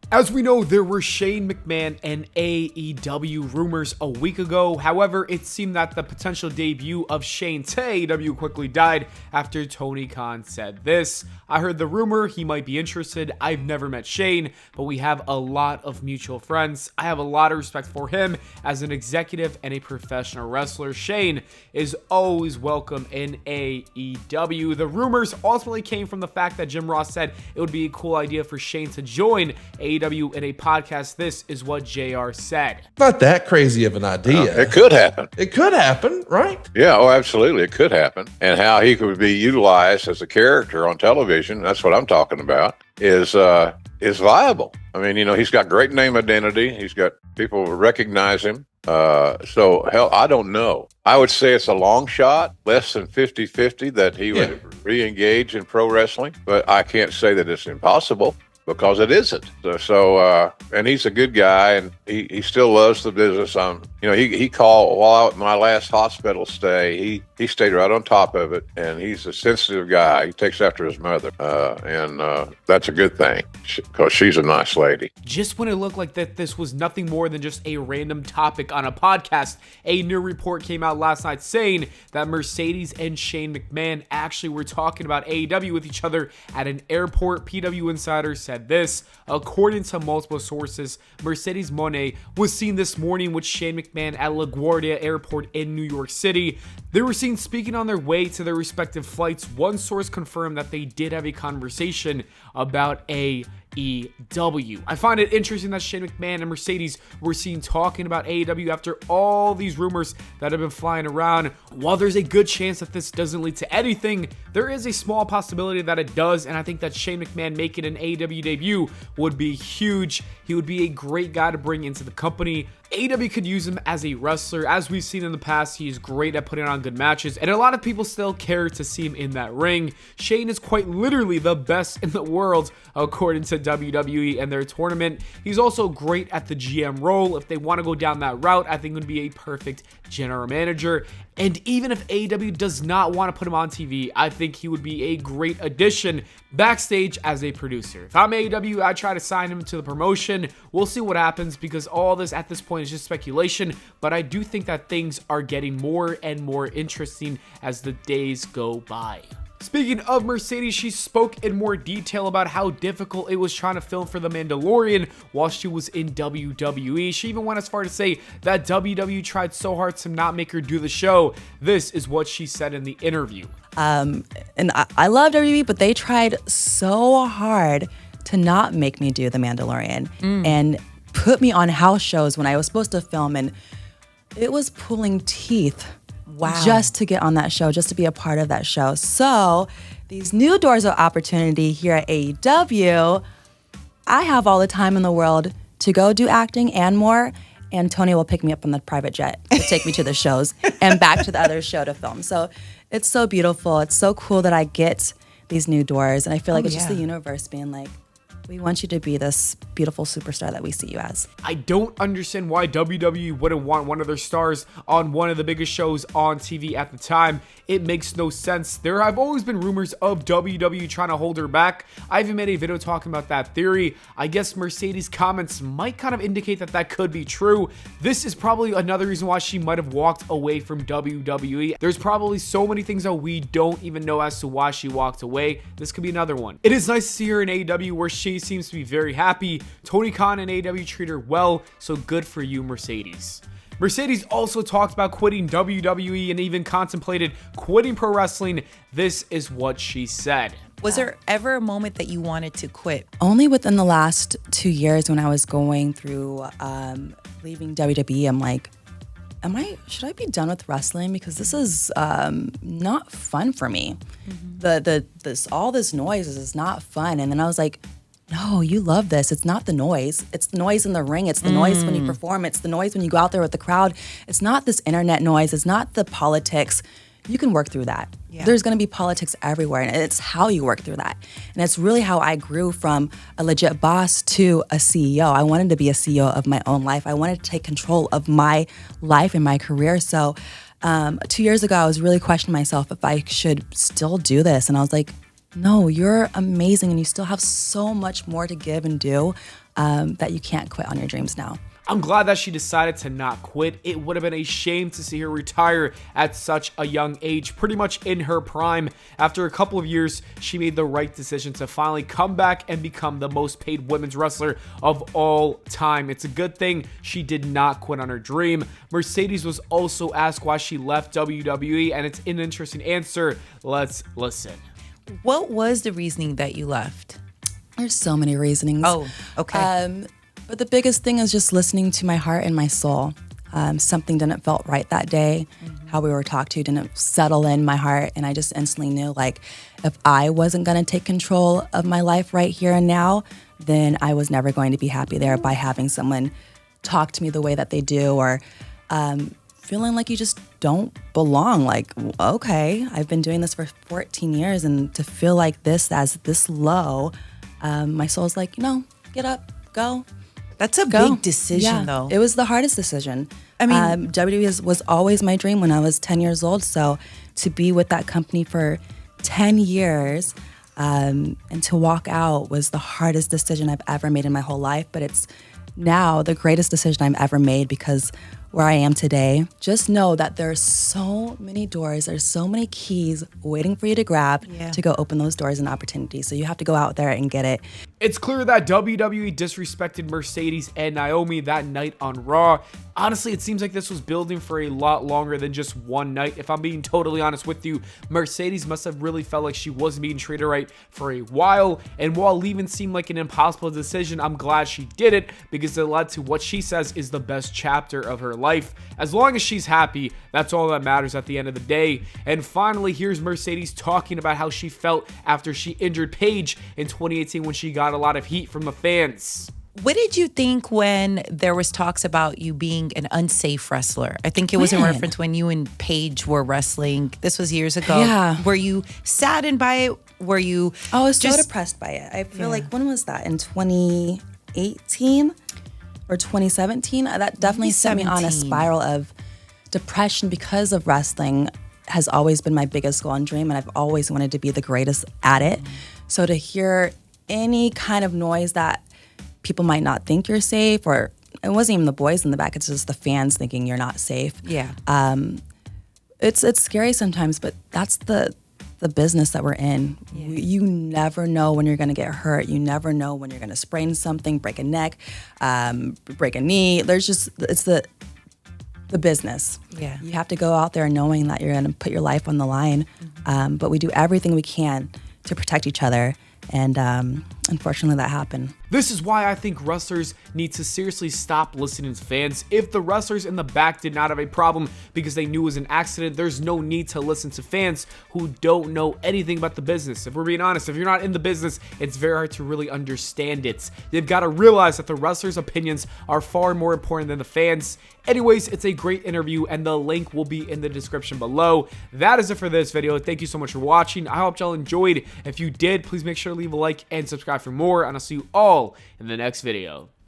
As we know, there were Shane McMahon and AEW rumors a week ago. However, it seemed that the potential debut of Shane to AEW quickly died after Tony Khan said this. I heard the rumor he might be interested. I've never met Shane, but we have a lot of mutual friends. I have a lot of respect for him as an executive and a professional wrestler. Shane is always welcome in AEW. The rumors ultimately came from the fact that Jim Ross said it would be a cool idea for Shane to join AEW in a podcast. This is what JR said. Not that crazy of an idea. It could happen. It could happen, right? Yeah, oh, absolutely. It could happen. And how he could be utilized as a character on television, that's what I'm talking about, is viable. I mean, he's got great name identity. He's got people who recognize him. So, hell, I don't know. I would say it's a long shot, less than 50-50 that he would re-engage in pro wrestling. But I can't say that it's impossible, because it isn't. So, and he's a good guy, and he still loves the business. He called while my last hospital stay. He stayed right on top of it, and he's a sensitive guy. He takes after his mother, and that's a good thing, because she's a nice lady. Just when it looked like that this was nothing more than just a random topic on a podcast, a new report came out last night saying that Mercedes and Shane McMahon actually were talking about AEW with each other at an airport. PW Insider said this. According to multiple sources, Mercedes Moné was seen this morning with Shane McMahon at LaGuardia Airport in New York City. They were seen speaking on their way to their respective flights. One source confirmed that they did have a conversation about AEW. I find it interesting that Shane McMahon and Mercedes were seen talking about AEW after all these rumors that have been flying around. While there's a good chance that this doesn't lead to anything, there is a small possibility that it does, and I think that Shane McMahon making an AEW debut would be huge. He would be a great guy to bring into the company. AEW could use him as a wrestler. As we've seen in the past, he's great at putting on good matches, and a lot of people still care to see him in that ring. Shane is quite literally the best in the world, according to WWE and their tournament. He's also great at the GM role. If they want to go down that route, I think it would be a perfect general manager. And even if AEW does not want to put him on TV, I think he would be a great addition backstage as a producer. If I'm AEW, I'd try to sign him to the promotion. We'll see what happens, because all this at this point is just speculation, but I do think that things are getting more and more interesting as the days go by. Speaking of Mercedes, she spoke in more detail about how difficult it was trying to film for The Mandalorian while she was in WWE. She even went as far to say that WWE tried so hard to not make her do the show. This is what she said in the interview. And I love WWE, but they tried so hard to not make me do The Mandalorian and put me on house shows when I was supposed to film, and it was pulling teeth. Wow. Just to get on that show, just to be a part of that show. So these new doors of opportunity here at AEW, I have all the time in the world to go do acting and more, and Tony will pick me up on the private jet to take me to the shows and back to the other show to film. So it's so beautiful. It's so cool that I get these new doors, and I feel like it's just the universe being like, we want you to be this beautiful superstar that we see you as. I don't understand why WWE wouldn't want one of their stars on one of the biggest shows on TV at the time. It makes no sense. There have always been rumors of WWE trying to hold her back. I even made a video talking about that theory. I guess Mercedes' comments might kind of indicate that that could be true. This is probably another reason why she might have walked away from WWE. There's probably so many things that we don't even know as to why she walked away. This could be another one. It is nice to see her in AEW, where she seems to be very happy. Tony Khan and AEW treat her well, so good for you, Mercedes. Mercedes also talked about quitting WWE and even contemplated quitting pro wrestling. This is what she said. Was there ever a moment that you wanted to quit? Only within the last 2 years, when I was going through leaving WWE, I'm like, should I be done with wrestling? Because this is not fun for me. Mm-hmm. All this noise is not fun. And then I was like, no, you love this. It's not the noise. It's the noise in the ring. It's the noise when you perform. It's the noise when you go out there with the crowd. It's not this internet noise. It's not the politics. You can work through that. Yeah. There's going to be politics everywhere, and it's how you work through that. And it's really how I grew from a legit boss to a CEO. I wanted to be a CEO of my own life. I wanted to take control of my life and my career. So 2 years ago, I was really questioning myself if I should still do this. And I was like, no, you're amazing, and you still have so much more to give and do. that you can't quit on your dreams now. I'm glad that she decided to not quit. It would have been a shame to see her retire at such a young age, pretty much in her prime. After a couple of years, she made the right decision to finally come back and become the most paid women's wrestler of all time. It's a good thing she did not quit on her dream. Mercedes was also asked why she left WWE, and it's an interesting answer. Let's listen. What was the reasoning that you left? There's so many reasonings. Oh, okay. But the biggest thing is just listening to my heart and my soul. Something didn't felt right that day. How we were talked to didn't settle in my heart. And I just instantly knew, like, if I wasn't going to take control of my life right here and now, then I was never going to be happy there by having someone talk to me the way that they do, or feeling like you just don't belong. Like, okay, I've been doing this for 14 years, and to feel like this low, my soul's like, get up, go. That's a big decision, though. It was the hardest decision. I mean, WWE was always my dream when I was 10 years old. So to be with that company for 10 years and to walk out was the hardest decision I've ever made in my whole life. But it's now the greatest decision I've ever made, because where I am today, just know that there's so many doors, there's so many keys waiting for you to grab to go open those doors and opportunities. So you have to go out there and get it. It's clear that WWE disrespected Mercedes and Naomi that night on Raw. Honestly, it seems like this was building for a lot longer than just one night. If I'm being totally honest with you, Mercedes must have really felt like she wasn't being treated right for a while. And while leaving seemed like an impossible decision, I'm glad she did it, because it led to what she says is the best chapter of her life. As long as she's happy, that's all that matters at the end of the day. And finally, here's Mercedes talking about how she felt after she injured Paige in 2018 when she got a lot of heat from the fans. What did you think when there was talks about you being an unsafe wrestler? I think it was in reference when you and Paige were wrestling. This was years ago. Yeah. Were you saddened by it? Were you I was so depressed by it. I feel like, when was that? In 2018 or 2017? That definitely sent me on a spiral of depression, because of wrestling has always been my biggest goal and dream, and I've always wanted to be the greatest at it. So to hear any kind of noise that people might not think you're safe, or it wasn't even the boys in the back, it's just the fans thinking you're not safe. Yeah. It's scary sometimes, but that's the business that we're in. Yeah. You never know when you're going to get hurt. You never know when you're going to sprain something, break a neck, break a knee. It's the business. Yeah. You have to go out there knowing that you're going to put your life on the line. But we do everything we can to protect each other. And unfortunately, that happened. This is why I think wrestlers need to seriously stop listening to fans. If the wrestlers in the back did not have a problem because they knew it was an accident, there's no need to listen to fans who don't know anything about the business. If we're being honest, if you're not in the business, it's very hard to really understand it. They've got to realize that the wrestlers' opinions are far more important than the fans. Anyways, it's a great interview, and the link will be in the description below. That is it for this video. Thank you so much for watching. I hope y'all enjoyed. If you did, please make sure to leave a like and subscribe for more, and I'll see you all in the next video.